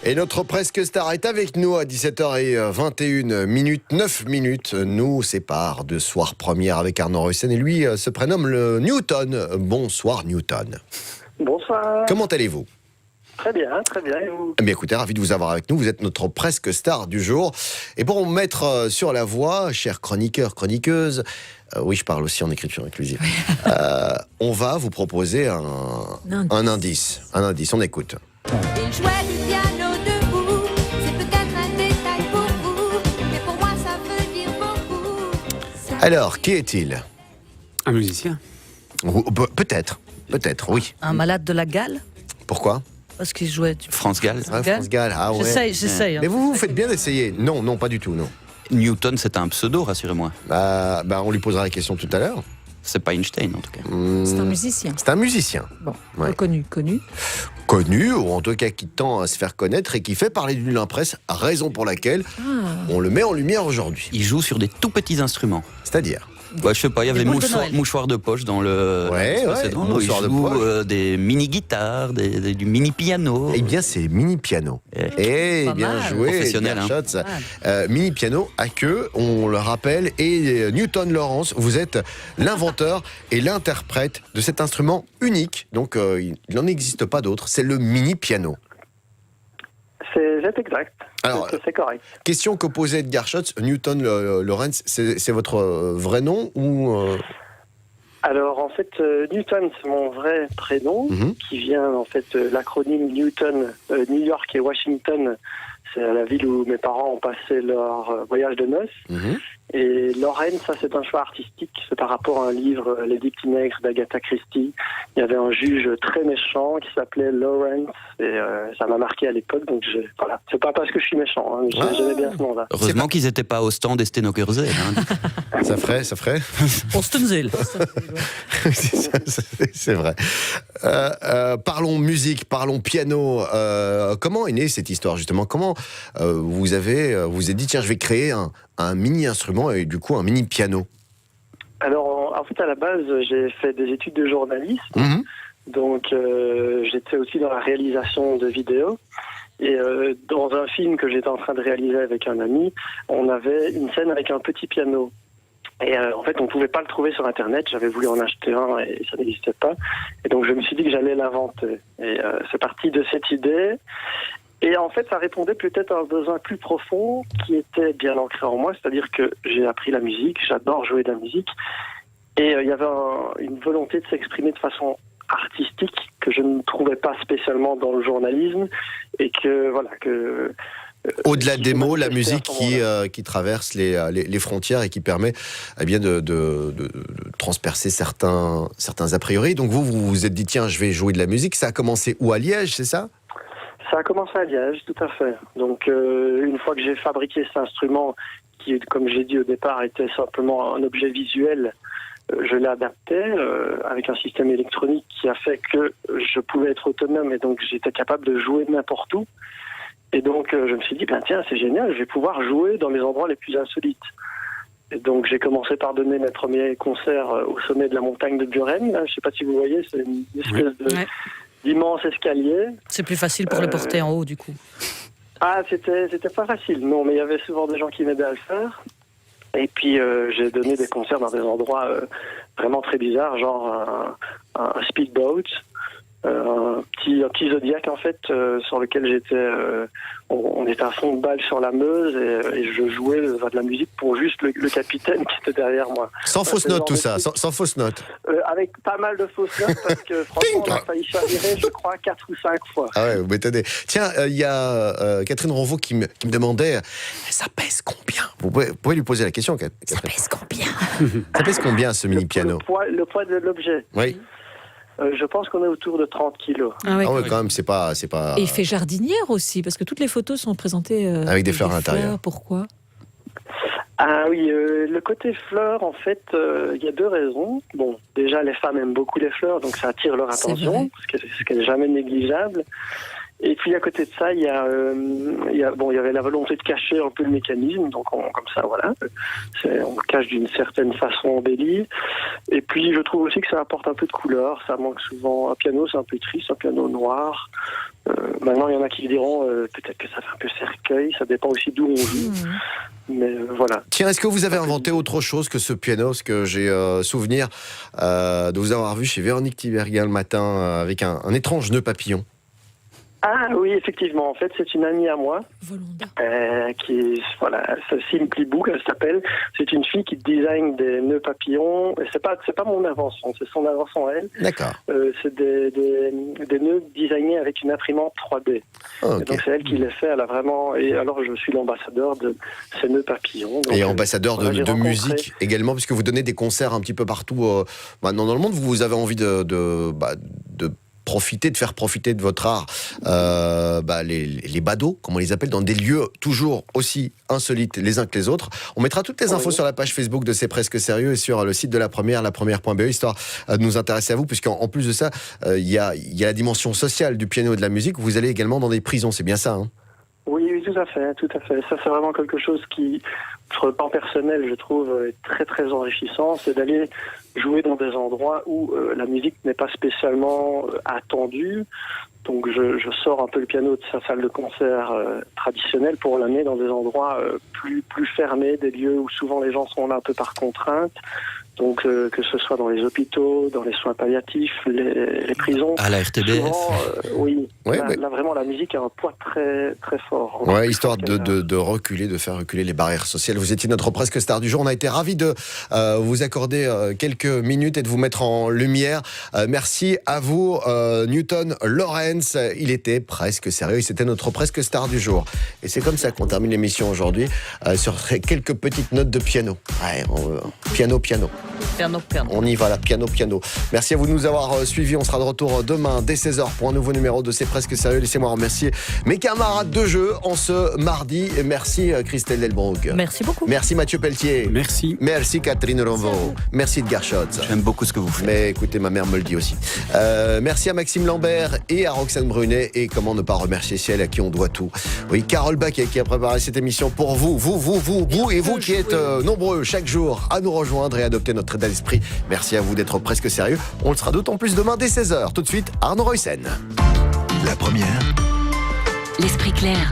Et notre presque star est avec nous à 17h21 minutes, 9 minutes nous sépare de Soir Première avec Arnaud Russen et lui se prénomme le Newton. Bonsoir Newton. Bonsoir. Comment allez-vous ? Très bien, et vous ? Eh bien écoutez, ravi de vous avoir avec nous, vous êtes notre presque star du jour. Et pour me mettre sur la voie, chers chroniqueurs, chroniqueuses, oui je parle aussi en écriture inclusive, on va vous proposer un indice, on écoute. Il jouait du piano debout, c'est peut-être un détail pour vous, mais pour moi ça veut dire beaucoup. Alors, qui est-il ? Un musicien. Peut-être, oui. Un malade de la gale ? Pourquoi ? Parce qu'il jouait du... France Gall. Ah, France Gall, ah ouais. J'essaye. Mais vous faites bien d'essayer. Non, pas du tout, non. Newton, c'est un pseudo, rassurez-moi. On lui posera la question tout à l'heure. C'est pas Einstein, en tout cas. C'est un musicien. C'est un musicien. Bon, Ouais. connu. Connu, ou en tout cas qui tend à se faire connaître et qui fait parler de lui l'impresse, raison pour laquelle on le met en lumière aujourd'hui. Il joue sur des tout petits instruments. C'est-à-dire ? Ouais, je sais pas, il y avait Des boules de Noël. mouchoirs de poche dans le Ouais, précédent. mouchoirs de Il joue poche. des mini-guitares, du mini-piano. Eh bien, c'est mini-piano. Eh. Bien mal. joué, Professionnel, Edgar Schatz. Mini-piano à queue, on le rappelle. Et Newton Lawrence, vous êtes l'inventeur et l'interprète de cet instrument unique. Donc, il n'en existe pas d'autre. C'est le mini-piano. C'est exact. Alors, c'est correct. question que posait Edgar Schatz, Newton Lawrence, c'est votre vrai nom ou... Alors en fait, Newton, c'est mon vrai prénom, qui vient en fait l'acronyme Newton, New York et Washington. C'est la ville où mes parents ont passé leur voyage de noces. Et Lawrence, ça c'est un choix artistique, c'est par rapport à un livre, Les 10 petits nègres d'Agatha Christie. Il y avait un juge très méchant qui s'appelait Lawrence, et ça m'a marqué à l'époque, donc voilà. C'est pas parce que je suis méchant, hein, j'aimais bien ce nom-là. Heureusement qu'ils n'étaient pas au stand des Stenokerzé. Ça ferait Ostenzel. C'est vrai. Parlons musique, parlons piano. Comment est née cette histoire justement ? Comment vous êtes dit tiens je vais créer un mini-instrument et du coup un mini-piano ? Alors en fait à la base j'ai fait des études de journalisme, donc j'étais aussi dans la réalisation de vidéos. Et dans un film que j'étais en train de réaliser avec un ami, on avait une scène avec un petit piano. Et en fait, on ne pouvait pas le trouver sur Internet. J'avais voulu en acheter un et ça n'existait pas. Et donc, je me suis dit que j'allais l'inventer. Et c'est parti de cette idée. Et en fait, ça répondait peut-être à un besoin plus profond qui était bien ancré en moi. C'est-à-dire que j'ai appris la musique, j'adore jouer de la musique. Et il y avait une volonté de s'exprimer de façon artistique que je ne trouvais pas spécialement dans le journalisme. Et que, voilà, que... Au-delà des mots, la musique qui traverse les frontières et qui permet de transpercer certains a priori. Donc vous vous êtes dit tiens je vais jouer de la musique. Ça a commencé où, à Liège, c'est ça ? Ça a commencé à Liège, tout à fait. Donc une fois que j'ai fabriqué cet instrument qui, comme j'ai dit au départ, était simplement un objet visuel, je l'ai adapté avec un système électronique qui a fait que je pouvais être autonome et donc j'étais capable de jouer n'importe où. Et donc, je me suis dit, tiens, c'est génial, je vais pouvoir jouer dans les endroits les plus insolites. Et donc, j'ai commencé par donner mes premiers concerts au sommet de la montagne de Buren. Là, je ne sais pas si vous voyez, c'est une espèce d'immense escalier. C'est plus facile pour le porter en haut, du coup. Ah, c'était pas facile, non, mais il y avait souvent des gens qui m'aidaient à le faire. Et puis, j'ai donné des concerts dans des endroits vraiment très bizarres, genre un speedboat. Un petit Zodiac en fait sur lequel j'étais on était à fond de balle sur la Meuse et je jouais de la musique pour juste le capitaine qui était derrière moi. Sans fausse note tout ça, sans fausse note. Avec pas mal de fausses notes parce que franchement on a failli chavirer je crois 4 ou 5 fois. Ah ouais, vous m'étonnez. Tiens, il y a Catherine Ronvaux qui me demandait ça pèse combien ? Vous pouvez lui poser la question, Catherine. Ça pèse combien ? Ça pèse combien ce mini-piano ? Le poids de l'objet. Oui. Je pense qu'on est autour de 30 kilos. Ah ouais, quand même, c'est pas... Et il fait jardinière aussi, parce que toutes les photos sont présentées... avec des fleurs à l'intérieur. Pourquoi ? Ah oui, le côté fleurs, en fait, il y a 2 raisons. Bon, déjà, les femmes aiment beaucoup les fleurs, donc ça attire leur attention, ce qui n'est jamais négligeable. Et puis à côté de ça, il y avait la volonté de cacher un peu le mécanisme, donc comme ça, voilà, on le cache d'une certaine façon embellie. Et puis je trouve aussi que ça apporte un peu de couleur, ça manque souvent. Un piano, c'est un peu triste, un piano noir. Maintenant, il y en a qui diront peut-être que ça fait un peu cercueil, ça dépend aussi d'où on joue. Mais voilà. Tiens, est-ce que vous avez inventé autre chose que ce piano? Parce que j'ai souvenir de vous avoir vu chez Véronique Tiberghien le matin avec un étrange nœud papillon. Ah oui, effectivement. En fait, c'est une amie à moi Simply Book, elle s'appelle. C'est une fille qui design des nœuds papillons. Et c'est pas mon invention, c'est son invention elle. D'accord. C'est des nœuds designés avec une imprimante 3D. Oh, okay. Et donc c'est elle qui les fait. Elle a vraiment. Et alors je suis l'ambassadeur de ces nœuds papillons. Donc, et ambassadeur de musique également, puisque vous donnez des concerts un petit peu partout maintenant dans le monde. Vous avez envie de faire profiter de votre art les badauds, comme on les appelle, dans des lieux toujours aussi insolites les uns que les autres. On mettra toutes les infos sur la page Facebook de C'est Presque Sérieux et sur le site de la première, lapremière.be, histoire de nous intéresser à vous, puisqu'en plus de ça, il y a la dimension sociale du piano et de la musique. Vous allez également dans des prisons, c'est bien ça, hein? Oui, tout à fait. Ça, c'est vraiment quelque chose qui, sur le plan personnel, je trouve, est très, très enrichissant. C'est d'aller jouer dans des endroits où la musique n'est pas spécialement attendue. Donc, je sors un peu le piano de sa salle de concert traditionnelle pour l'amener dans des endroits plus fermés, des lieux où souvent les gens sont là un peu par contrainte. Donc, que ce soit dans les hôpitaux, dans les soins palliatifs, les prisons. À la RTBF. Souvent, là, vraiment, la musique a un poids très, très fort. Ouais, histoire de faire reculer les barrières sociales. Vous étiez notre presque star du jour. On a été ravis de vous accorder quelques minutes et de vous mettre en lumière. Merci à vous, Newton Lawrence. Il était presque sérieux. C'était notre presque star du jour. Et c'est comme ça qu'on termine l'émission aujourd'hui, sur quelques petites notes de piano. Ouais, piano. Piano. On y va là, piano. Merci à vous de nous avoir suivis. On sera de retour demain dès 16h pour un nouveau numéro de C'est Presque Sérieux. Laissez-moi remercier mes camarades de jeu en ce mardi. Et merci Christelle Delbrook. Merci beaucoup. Merci Mathieu Pelletier. Merci. Merci Catherine Ronvaux. Merci Edgar Schotz. J'aime beaucoup ce que vous faites. Mais écoutez, ma mère me le dit aussi. Merci à Maxime Lambert et à Roxane Brunet. Et comment ne pas remercier celle à qui on doit tout. Oui, Carole Baquet qui a préparé cette émission pour vous et vous qui êtes nombreux chaque jour à nous rejoindre et adopter notre état d'esprit. Merci à vous d'être presque sérieux. On le sera d'autant plus demain dès 16h. Tout de suite, Arnaud Roysen. La première. L'esprit clair.